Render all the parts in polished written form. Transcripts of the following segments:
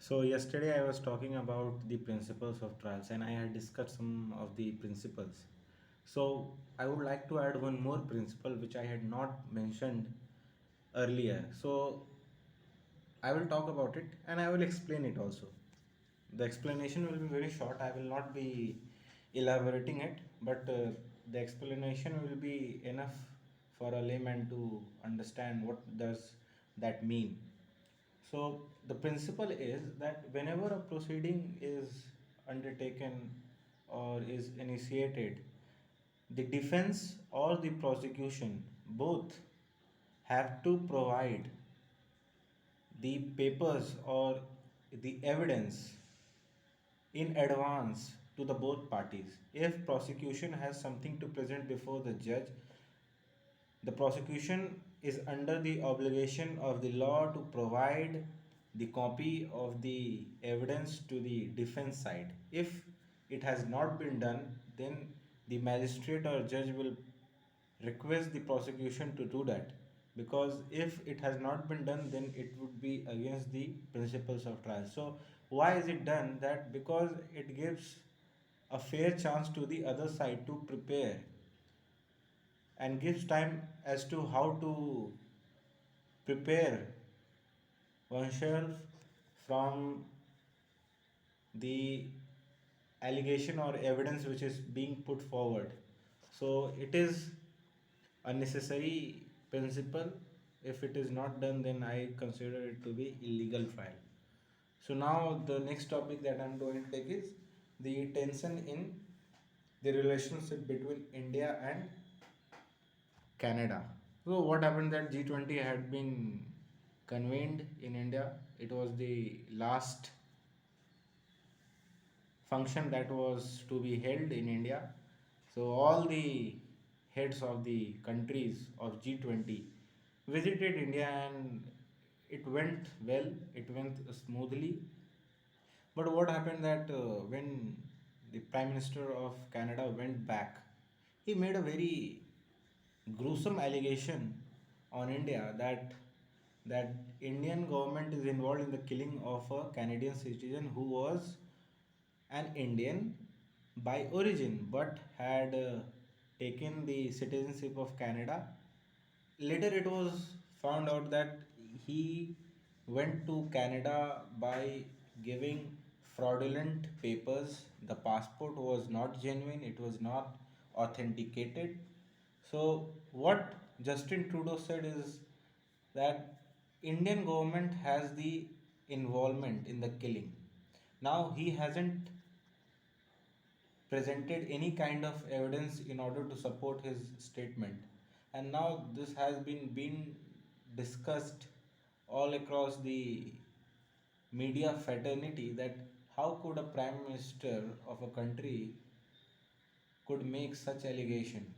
So yesterday I was talking about the principles of trials and I had discussed some of the principles. So I would like to add one more principle which I had not mentioned earlier. So I will talk about it and I will explain it also. The explanation will be very short. I will not be elaborating it, but the explanation will be enough for a layman to understand what does that mean. So the principle is that whenever a proceeding is undertaken or is initiated, the defense or the prosecution both have to provide the papers or the evidence in advance to the both parties. If prosecution has something to present before the judge, the prosecution is under the obligation of the law to provide the copy of the evidence to the defense side. If it has not been done, then the magistrate or judge will request the prosecution to do that, because if it has not been done, then it would be against the principles of trial. So why is it done that? Because it gives a fair chance to the other side to prepare and gives time as to how to prepare oneself from the allegation or evidence which is being put forward. So it is a necessary principle. If it is not done, then I consider it to be illegal trial. So now the next topic that I'm going to take is the tension in the relationship between India and Canada. So what happened that G20 had been convened in India. It was the last function that was to be held in India. So all the heads of the countries of G20 visited India and it went well, it went smoothly. But what happened that when the Prime Minister of Canada went back, he made a very gruesome allegation on India that Indian government is involved in the killing of a Canadian citizen who was an Indian by origin but had taken the citizenship of Canada. Later, it was found out that he went to Canada by giving fraudulent papers. The passport was not genuine, it was not authenticated. So, what Justin Trudeau said is that Indian government has the involvement in the killing. Now, he hasn't presented any kind of evidence in order to support his statement, and now this has been discussed all across the media fraternity that how could a prime minister of a country could make such allegation.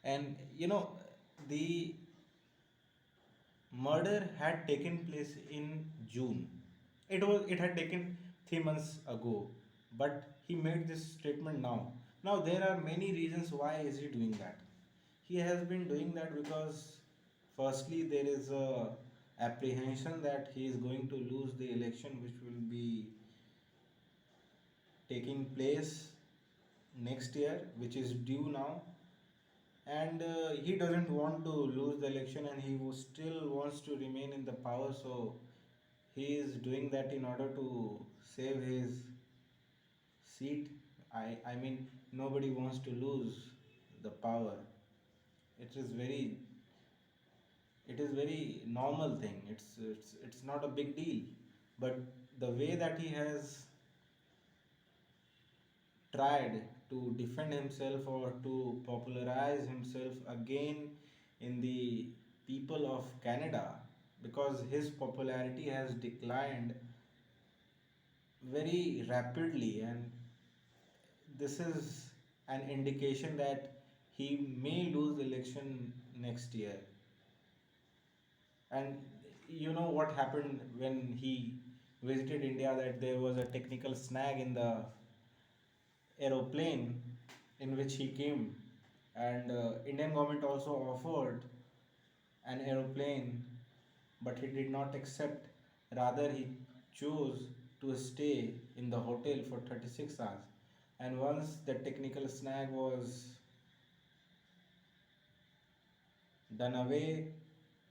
And the murder had taken place in June. It had taken 3 months ago, but he made this statement now. Now there are many reasons why is he doing that. He has been doing that because firstly there is a apprehension that he is going to lose the election which will be taking place next year, which is due now, and he doesn't want to lose the election and he still wants to remain in the power. So he is doing that in order to save his seat. I mean, nobody wants to lose the power. It is very normal thing. It's not a big deal. But the way that he has tried to defend himself or to popularize himself again in the people of Canada, because his popularity has declined very rapidly, and this is an indication that he may lose the election next year. And you know what happened when he visited India, that there was a technical snag in the aeroplane in which he came, and Indian government also offered an aeroplane, but he did not accept. Rather, he chose to stay in the hotel for 36 hours. And once the technical snag was done away,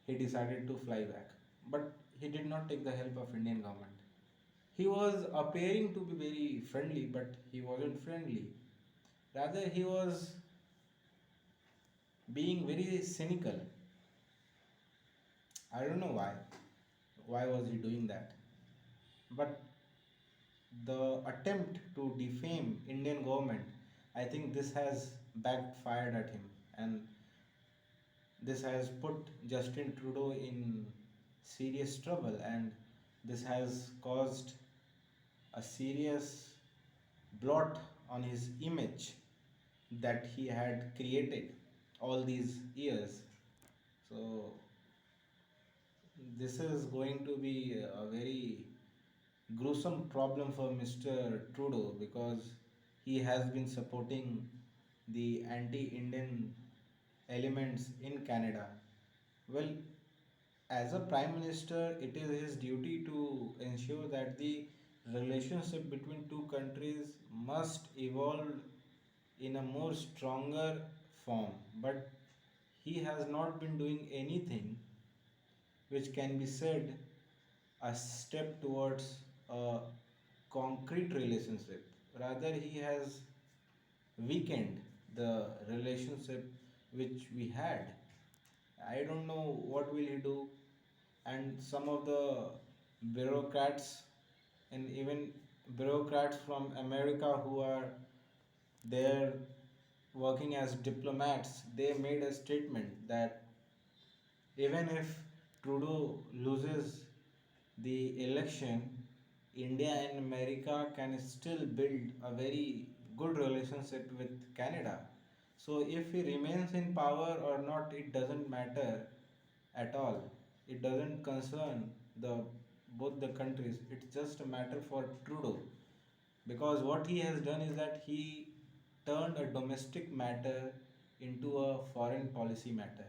he decided to fly back. But he did not take the help of Indian government. He was appearing to be very friendly, but he wasn't friendly. Rather, he was being very cynical. I don't know why. Why was he doing that? But the attempt to defame Indian government, I think this has backfired at him, and this has put Justin Trudeau in serious trouble, and this has caused a serious blot on his image that he had created all these years. So this is going to be a very gruesome problem for Mr. Trudeau because he has been supporting the anti Indian elements in Canada. Well, as a Prime Minister, it is his duty to ensure that the relationship between two countries must evolve in a more stronger form. But he has not been doing anything which can be said a step towards a concrete relationship. Rather, he has weakened the relationship which we had. I don't know what will he do, and some of the bureaucrats and even bureaucrats from America who are there working as diplomats, they made a statement that even if Trudeau loses the election, India and America can still build a very good relationship with Canada. So if he remains in power or not, it doesn't matter at all. It doesn't concern the both the countries. It's just a matter for Trudeau because what he has done is that he turned a domestic matter into a foreign policy matter.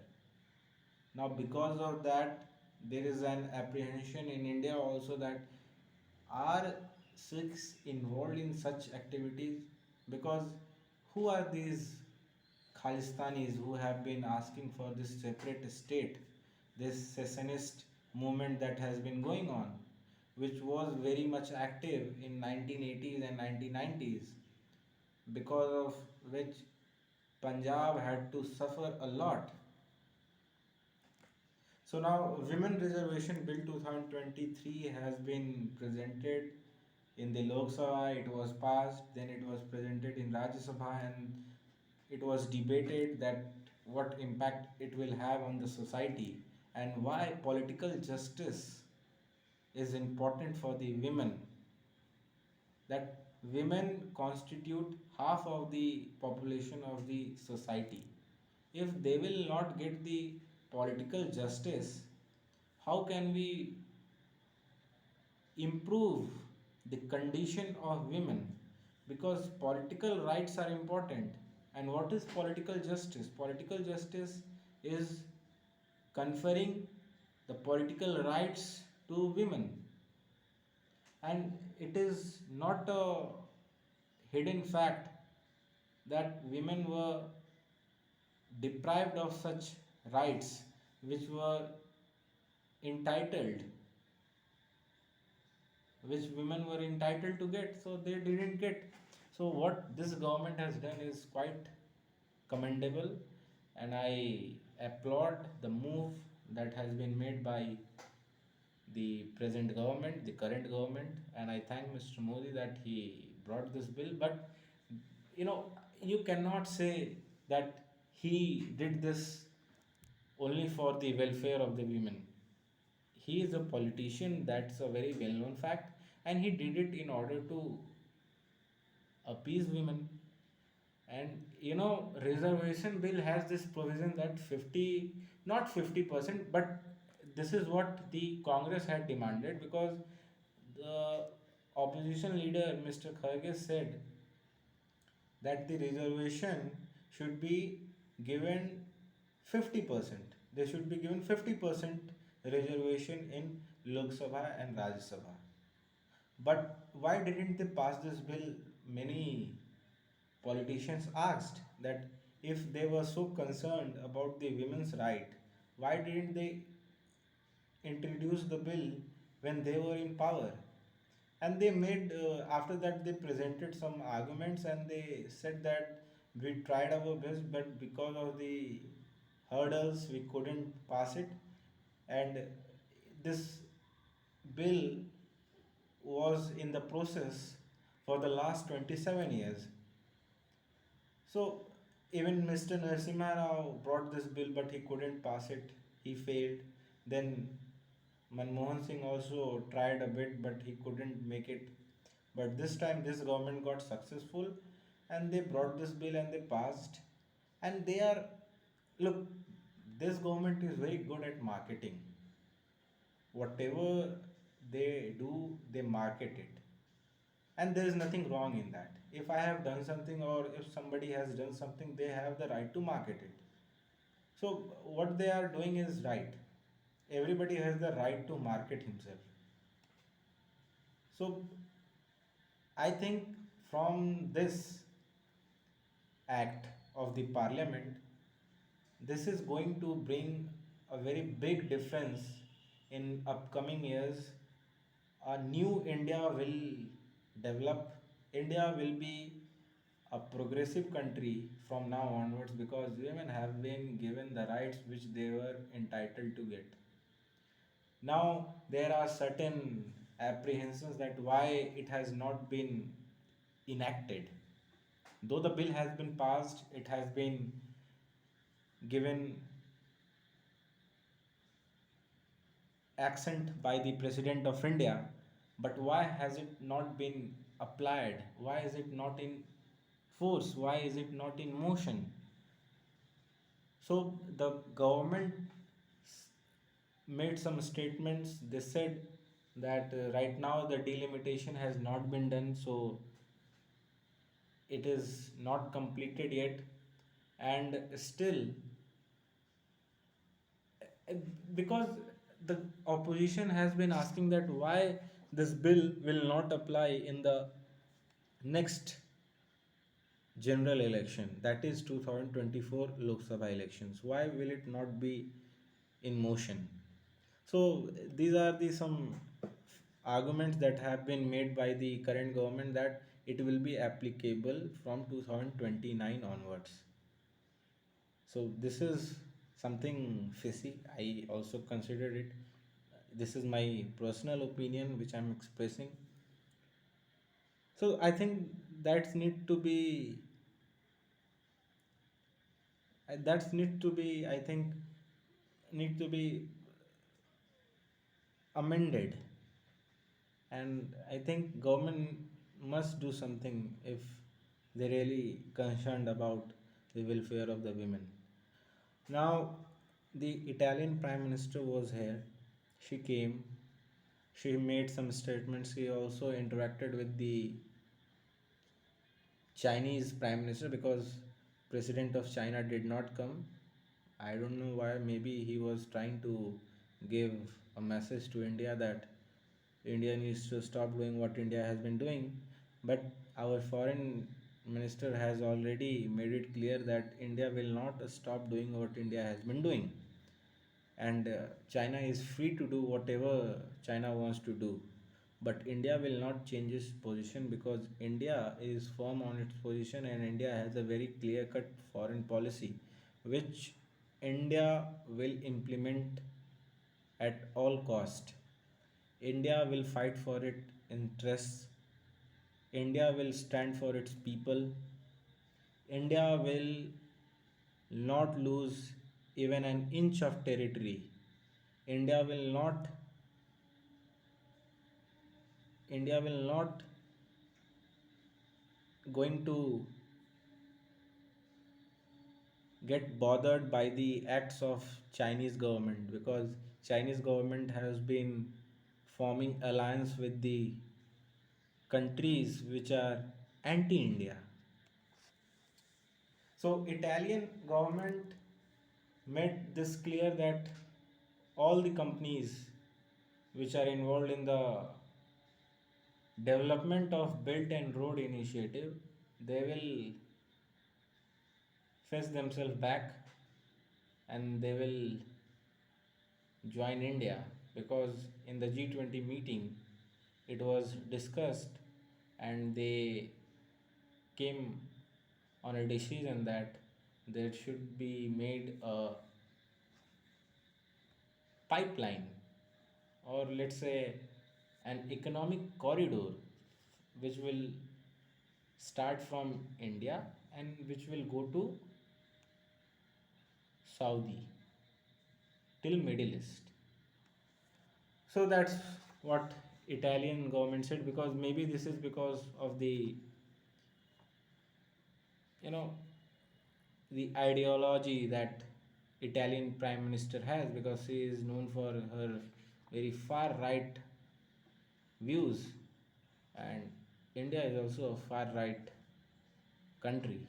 Now, because of that, there is an apprehension in India also that are Sikhs involved in such activities? Because who are these Khalistanis who have been asking for this separate state, this secessionist movement that has been going on, which was very much active in 1980s and 1990s, because of which Punjab had to suffer a lot. So now, Women Reservation Bill 2023 has been presented in the Lok Sabha. It was passed, then it was presented in Rajya Sabha, and it was debated that what impact it will have on the society and why political justice is important for the women. That women constitute half of the population of the society. If they will not get the political justice, how can we improve the condition of women? Because political rights are important. And what is political justice? Political justice is conferring the political rights to women, and it is not a hidden fact that women were deprived of such rights which were entitled, which women were entitled to get, so they didn't get. So what this government has done is quite commendable, and I applaud the move that has been made by the present government, the current government, and I thank Mr. Modi that he brought this bill. But you know, you cannot say that he did this only for the welfare of the women. He is a politician, that's a very well known fact, and he did it in order to appease women. And reservation bill has this provision that 50, not 50%, but this is what the Congress had demanded, because the opposition leader Mr. Kharge said that the reservation should be given 50%. They should be given 50% reservation in Lok Sabha and Rajya Sabha. But why didn't they pass this bill? Many politicians asked that if they were so concerned about the women's right, why didn't they introduce the bill when they were in power? And they made, after that, they presented some arguments and they said that we tried our best, but because of the hurdles, we couldn't pass it. And this bill was in the process for the last 27 years. So even Mr. Narasimha Rao brought this bill, but he couldn't pass it. He failed. Then Manmohan Singh also tried a bit, but he couldn't make it. But this time, this government got successful, and they brought this bill and they passed. And they are, look, this government is very good at marketing. Whatever they do, they market it, and there is nothing wrong in that. If I have done something or if somebody has done something, they have the right to market it. So what they are doing is right. Everybody has the right to market himself. So I think from this act of the parliament, this is going to bring a very big difference in upcoming years. A new India will develop. India will be a progressive country from now onwards because women have been given the rights which they were entitled to get. Now there are certain apprehensions that why it has not been enacted. Though the bill has been passed, it has been given accent by the President of India, but why has it not been applied? Why is it not in force? Why is it not in motion? So the government made some statements. They said that right now the delimitation has not been done, so it is not completed yet, and still, uh, because the opposition has been asking that why this bill will not apply in the next general election, that is 2024 Lok Sabha elections. Why will it not be in motion? So these are the some arguments that have been made by the current government that it will be applicable from 2029 onwards. So this is something fishy. I also considered it. This is my personal opinion which I'm expressing. So I think that's need to be that's need to be I think need to be amended, and I think government must do something if they really concerned about the welfare of the women. Now the Italian prime minister was here. She came, she made some statements. She also interacted with the Chinese prime minister because president of China did not come. I don't know why. Maybe he was trying to give a message to India that India needs to stop doing what India has been doing. But our foreign minister has already made it clear that India will not stop doing what India has been doing. And China is free to do whatever China wants to do. But India will not change its position because India is firm on its position, and India has a very clear cut foreign policy which India will implement at all cost. India will fight for its interests. India will stand for its people. India will not lose even an inch of territory. India will not India will not going to get bothered by the acts of Chinese government because Chinese government has been forming alliance with the countries which are anti-India. So Italian government made this clear that all the companies which are involved in the development of Belt and Road Initiative, they will fetch themselves back and they will join India, because in the G20 meeting it was discussed and they came on a decision that there should be made a pipeline, or let's say an economic corridor, which will start from India and which will go to Saudi till Middle East. So that's what Italian government said, because maybe this is because of the, you know, the ideology that Italian prime minister has, because she is known for her very far right views, and India is also a far right country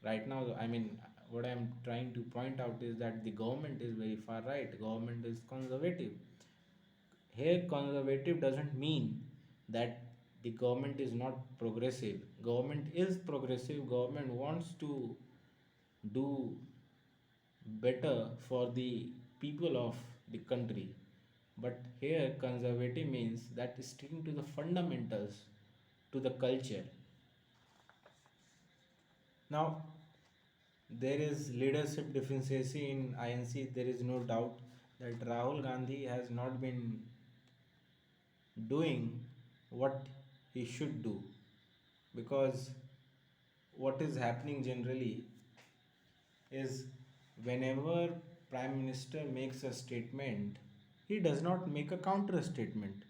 right now. I mean, what I'm trying to point out is that the government is very far right, government is conservative. Here conservative doesn't mean that the government is not progressive. Government is progressive, government wants to do better for the people of the country. But here conservative means that sticking to the fundamentals, to the culture. Now, there is leadership deficiency in INC. There is no doubt that Rahul Gandhi has not been doing what he should do, because what is happening generally is, whenever prime minister makes a statement, he does not make a counter statement.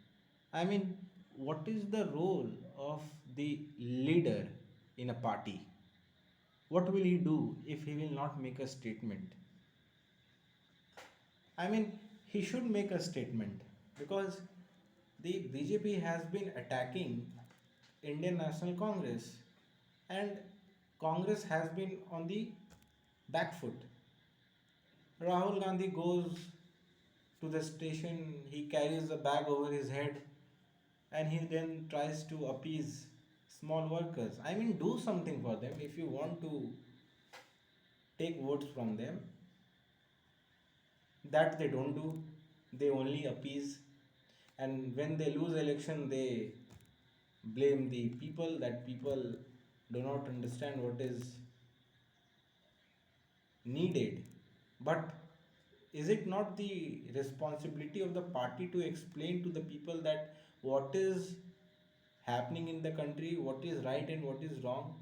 I mean, what is the role of the leader in a party? What will he do if he will not make a statement? I mean, he should make a statement, because the BJP has been attacking Indian National Congress, and Congress has been on the back foot. Rahul Gandhi goes to the station, he carries the bag over his head, and he then tries to appease small workers. I mean, do something for them if you want to take votes from them. That they don't do, they only appease. And when they lose election, they blame the people, that people do not understand what is needed. But is it not the responsibility of the party to explain to the people that what is happening in the country, what is right and what is wrong?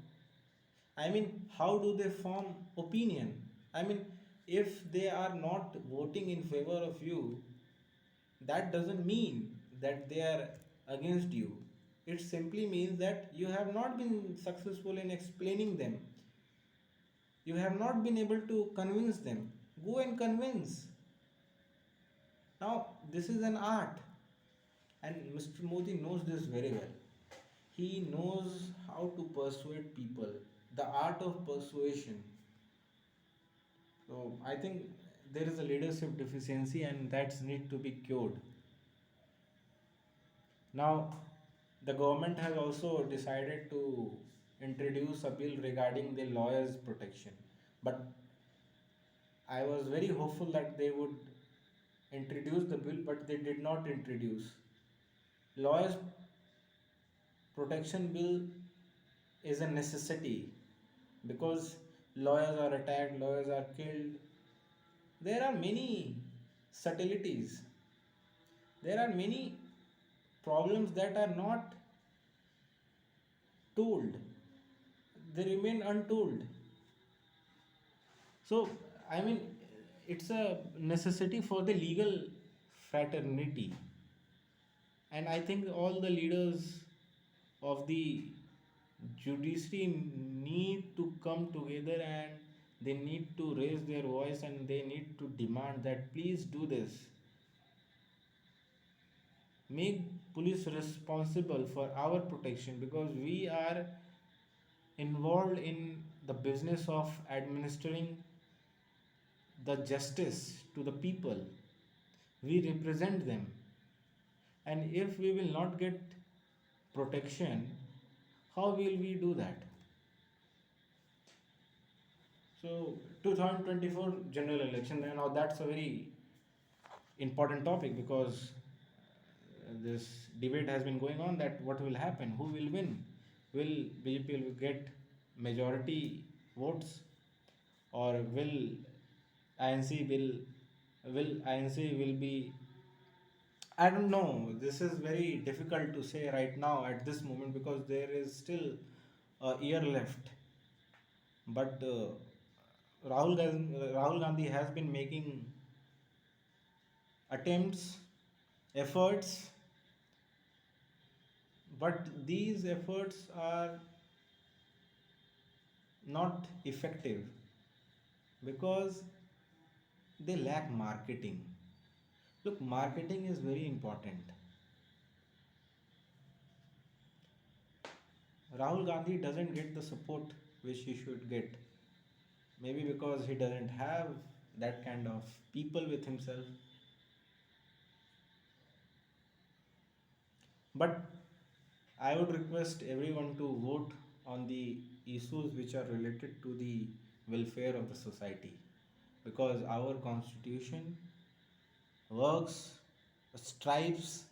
I mean, how do they form opinion? I mean, if they are not voting in favor of you, that doesn't mean that they are against you. It simply means that you have not been successful in explaining them, you have not been able to convince them. Go and convince. Now, this is an art, and Mr. Modi knows this very well. He knows how to persuade people, the art of persuasion. So, I think there is a leadership deficiency, and that's need to be cured. Now, the government has also decided to introduce a bill regarding the lawyers' protection. But I was very hopeful that they would introduce the bill, but they did not introduce. Lawyers' protection bill is a necessity, because lawyers are attacked, lawyers are killed. There are many subtleties, there are many problems that are not told, they remain untold. So, I mean, it's a necessity for the legal fraternity. And I think all the leaders of the judiciary need to come together, and they need to raise their voice and they need to demand that please do this. Make police responsible for our protection, because we are involved in the business of administering the justice to the people. We represent them, and if we will not get protection, how will we do that? So 2024 general election, now that's a very important topic because this debate has been going on that what will happen, who will win, will BJP will get majority votes, or INC will INC will be, I don't know. This is very difficult to say right now at this moment because there is still a year left. But Rahul Gandhi has been making attempts, efforts, but these efforts are not effective because they lack marketing. Look, marketing is very important. Rahul Gandhi doesn't get the support which he should get. Maybe because he doesn't have that kind of people with himself. But I would request everyone to vote on the issues which are related to the welfare of the society, because our constitution works, strives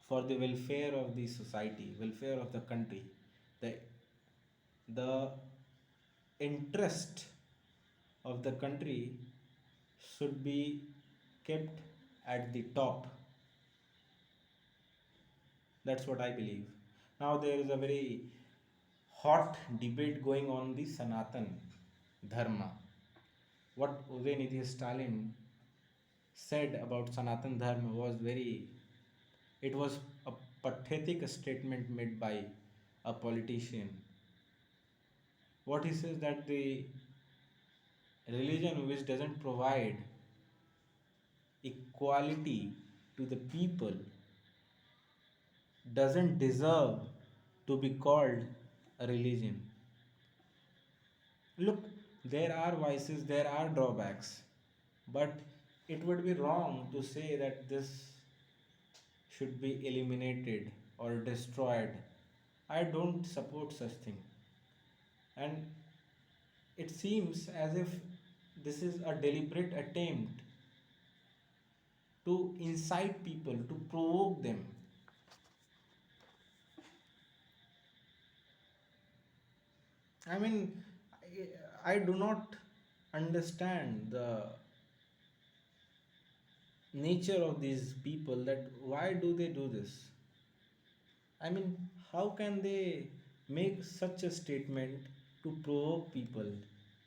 for the welfare of the society, welfare of the country. The, the interest of the country should be kept at the top. That's what I believe. Now there is a very hot debate going on the Sanatan Dharma. What Udayanidhi Stalin said about Sanatan Dharma was very, it was a pathetic statement made by a politician. What he says that the religion which doesn't provide equality to the people doesn't deserve to be called a religion. Look, there are vices, there are drawbacks, but it would be wrong to say that this should be eliminated or destroyed. I don't support such thing. And it seems as if this is a deliberate attempt to incite people, to provoke them. I mean, I do not understand the nature of these people, that why do they do this? I mean, how can they make such a statement to provoke people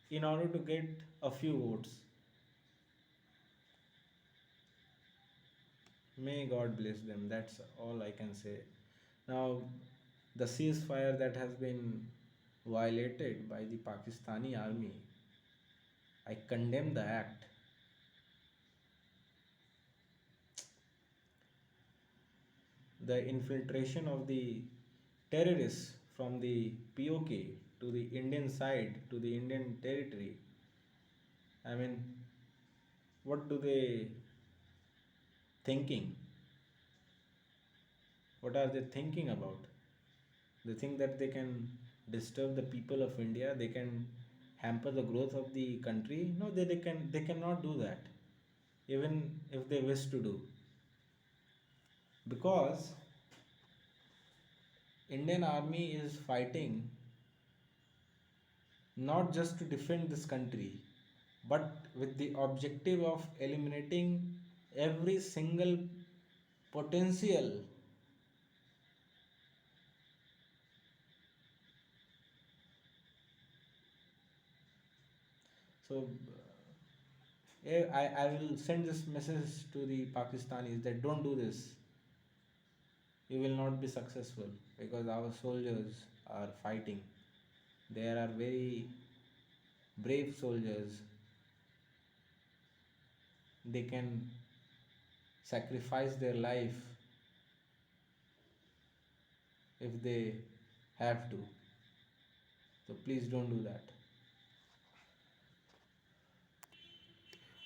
in order to get a few votes? May God bless them. That's all I can say. Now, the ceasefire that has been violated by the Pakistani army, I condemn the act. The infiltration of the terrorists from the POK to the Indian side, to the Indian territory. I mean, what do they thinking? What are they thinking about? They think that they can disturb the people of India, they can hamper the growth of the country. No, they cannot do that, even if they wish to do. Because Indian army is fighting not just to defend this country, but with the objective of eliminating every single potential. So I will send this message to the Pakistanis that don't do this. You will not be successful because our soldiers are fighting. There are very brave soldiers. They can sacrifice their life if they have to. So please don't do that.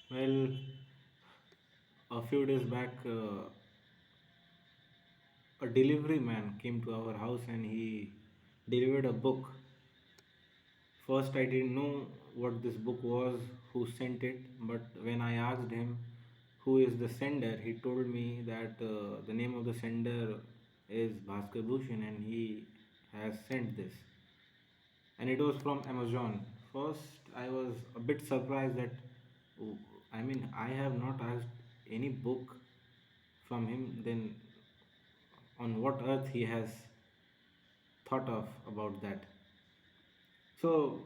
Well, a few days back, a delivery man came to our house and he delivered a book. First, I didn't know what this book was, who sent it, but when I asked him who is the sender, he told me that the name of the sender is Bhaskar Bhushan and he has sent this. And it was from Amazon. First, I was a bit surprised that, oh, I mean, I have not asked any book from him, then on what earth he has thought of about that. So,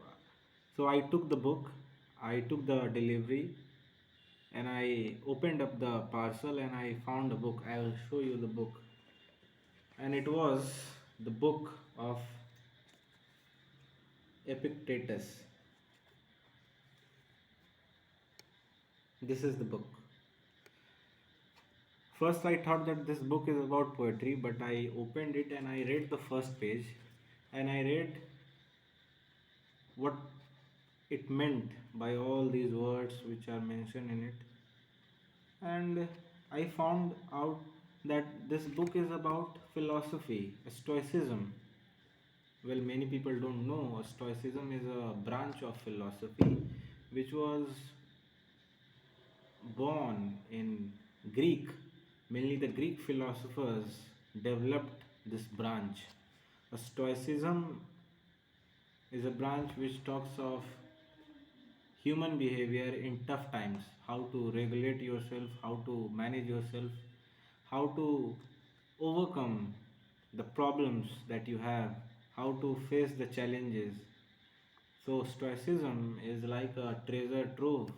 so I took the book, I took the delivery, and I opened up the parcel and I found a book. I will show you the book. And it was the book of Epictetus. This is the book. First, I thought that this book is about poetry, but I opened it and I read the first page and I read what it meant by all these words which are mentioned in it. And I found out that this book is about philosophy, stoicism. Well, many people don't know stoicism is a branch of philosophy which was born in Greek. Mainly the Greek philosophers developed this branch. Stoicism is a branch which talks of human behavior in tough times, how to regulate yourself, how to manage yourself, how to overcome the problems that you have, how to face the challenges. So stoicism is like a treasure trove.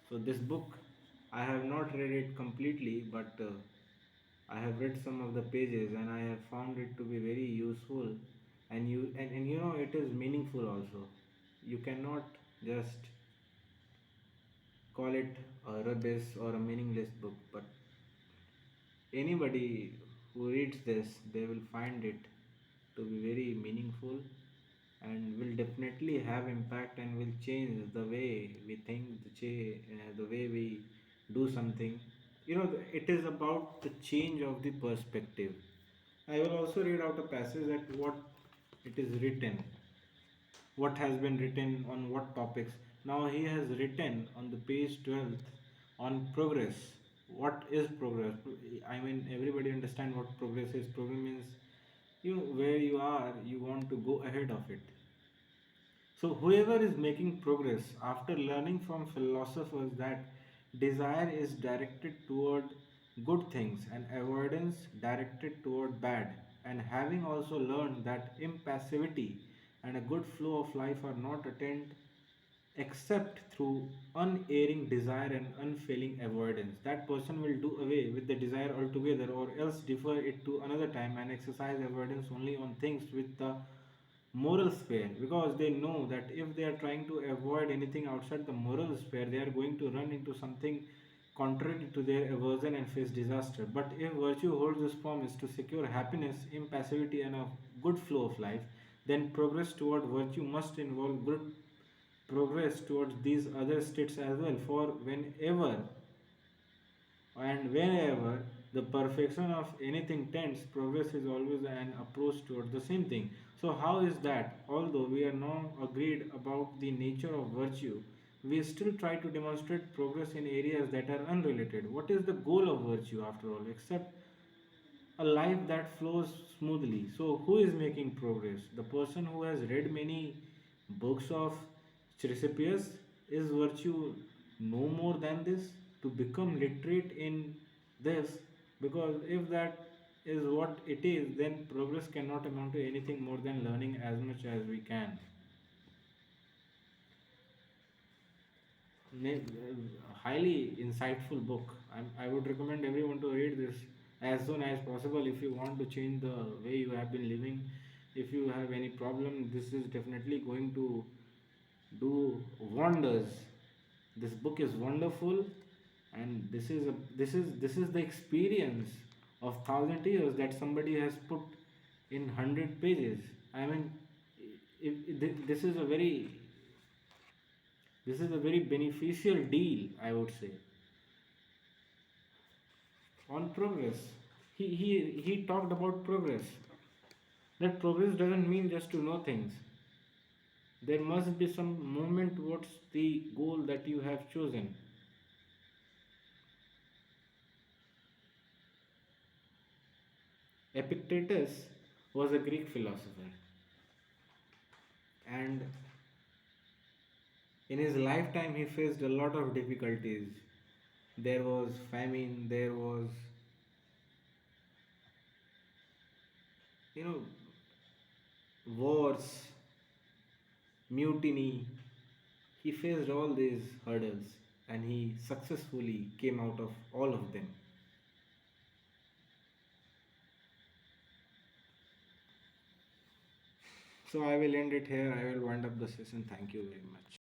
So this book, I have not read it completely, but I have read some of the pages and I have found it to be very useful, and you know it is meaningful also. You cannot just call it a rubbish or a meaningless book, but anybody who reads this, they will find it to be very meaningful and will definitely have impact and will change the way we think, the way we do something. You know, it is about the change of the perspective. I will also read out a passage at what it is written, what has been written on what topics. Now he has written on the page 12 on progress. What is progress? I mean, everybody understand what progress is. Progress means, you know, where you are, you want to go ahead of it. So, whoever is making progress after learning from philosophers that desire is directed toward good things and avoidance directed toward bad, and having also learned that impassivity and a good flow of life are not attained except through unerring desire and unfailing avoidance, that person will do away with the desire altogether or else defer it to another time and exercise avoidance only on things with the moral sphere, because they know that if they are trying to avoid anything outside the moral sphere, they are going to run into something contrary to their aversion and face disaster. But if virtue holds this promise to secure happiness, impassivity, and a good flow of life, then progress toward virtue must involve good progress towards these other states as well. For whenever and wherever the perfection of anything tends, progress is always an approach towards the same thing. So, how is that? Although we are now agreed about the nature of virtue, we still try to demonstrate progress in areas that are unrelated. What is the goal of virtue after all, except a life that flows smoothly? So, who is making progress? The person who has read many books of Chrysippus? Is virtue no more than this? To become literate in this? Because if that is what it is, then progress cannot amount to anything more than learning as much as we can. Highly insightful book. I would recommend everyone to read this as soon as possible if you want to change the way you have been living. If you have any problem, this is definitely going to do wonders. This book is wonderful, and this is the experience of 1,000 years that somebody has put in 100 pages. I mean, this is a very beneficial deal, I would say, on progress. He talked about progress. That progress doesn't mean just to know things. There must be some movement towards the goal that you have chosen. Epictetus was a Greek philosopher, and in his lifetime he faced a lot of difficulties. There was famine, there was, you know, wars, mutiny. He faced all these hurdles and he successfully came out of all of them. So I will end it here. I will wind up the session. Thank you very much.